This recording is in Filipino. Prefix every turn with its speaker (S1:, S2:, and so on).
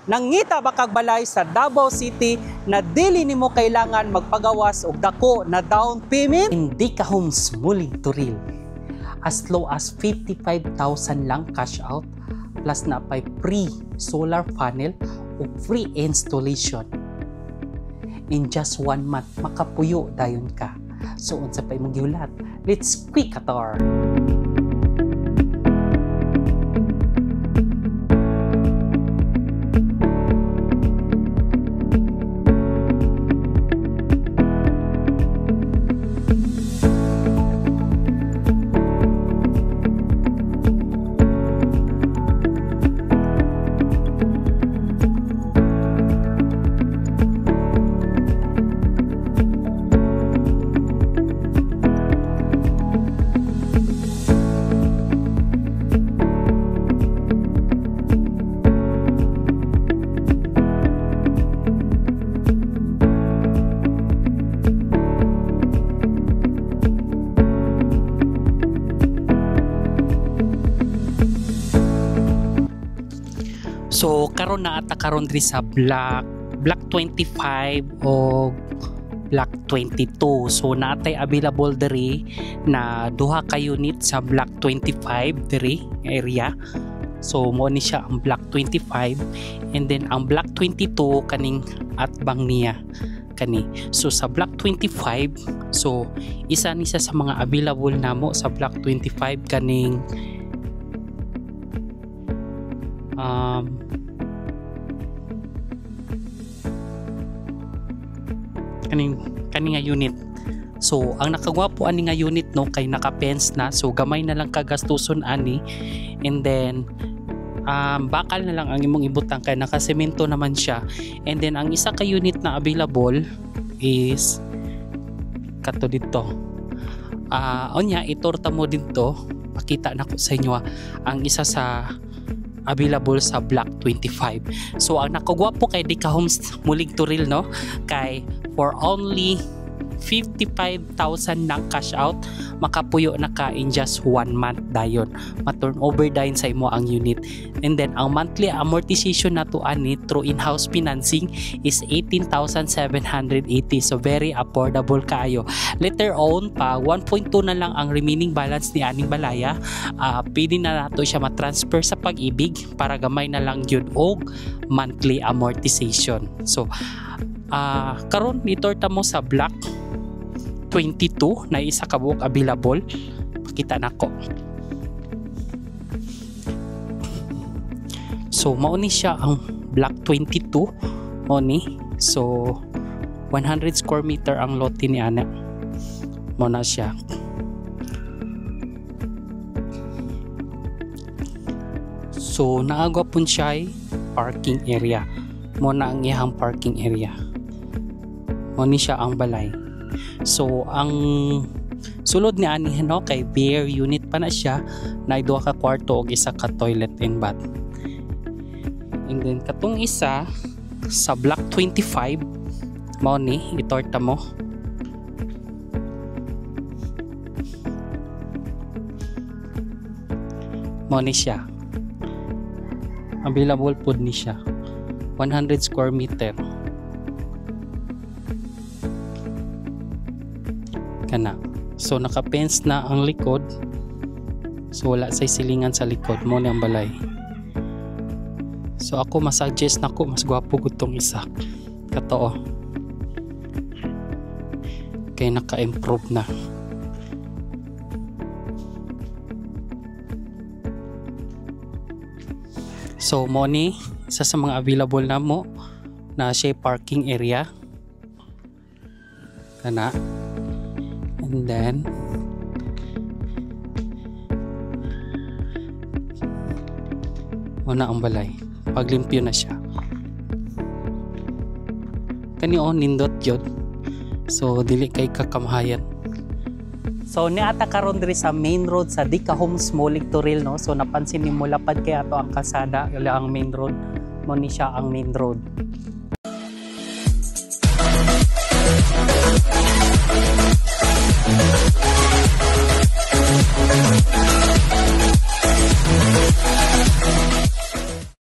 S1: Nangita ba kag balay sa Davao City na dili nimo kailangan magpagawas og dako na down payment? Indica Homes muling turil. As low as 55,000 lang cash out plus na pay free solar panel o free installation. In just 1 month makapuyo dayon ka. So unsa pa imong gihulat? Let's quick atar. So karon na ata karon diri sa block 25 o block 22. So naatay available diri na duha ka unit sa block 25 diri area. So mo ni siya ang block 25 and then ang block 22 kaning atbang niya kani. So sa block 25, so isa ni sa mga available namo sa block 25 kaning kaning nga unit. So ang nakagwapo ani nga unit no kay naka-fence na, so gamay na lang kagastuson ani, and then bakal na lang ang imong ibutang kay nakasemento naman siya. And then ang isa ka unit na available is kato dito. Onya itorta mo dito, pakita na ko sa inyo ang isa sa available sa block 25. So ang nakagwapo kay Indica Homes muling turil no kay for only 55,000 ng cash out makapuyo na ka in just 1 month dayon. Ma-turn over dayon sa imo ang unit. And then ang monthly amortization nato ani through in-house financing is 18,780. So very affordable kaayo. Later on pa 1.2 na lang ang remaining balance ni aning balaya. Pwede na nato siya ma-transfer sa Pag-ibig para gamay na lang yun og monthly amortization. So karon itorta mo sa block 22 na isa ka buok available. Pakita nako. So mao ni siya ang block 22 mao ni. So 100 square meter ang lote ni ana. Mao na siya. So naagwa pun siya ay parking area. Mao na ang iyang parking area. Mao ni siya ang balay. So ang sulod ni ani no kay bare unit pa na siya, na duha ka kwarto og isa ka toilet and bath. And then katong isa sa block 25 mao ni itorta mo. Mao ni siya. Available pod ni siya. 100 square meter. Kana. So naka-fence na ang likod. So wala say silingan sa likod mo ni ang balay. So ako masuggest nako mas gwapo gud tong isa. Katoo. Kay naka-improve na. So mo ni isa sa mga available na mo na siya parking area. Kana. And then muna ang balay, paglimpyo na siya kani on nindot yun, so dili kay kakamahayan. So niata karon diri sa main road sa Indica Homes muling turil no. So napansin nimo lapad kay ato ang kalsada, ang main road mo ni siya ang main road.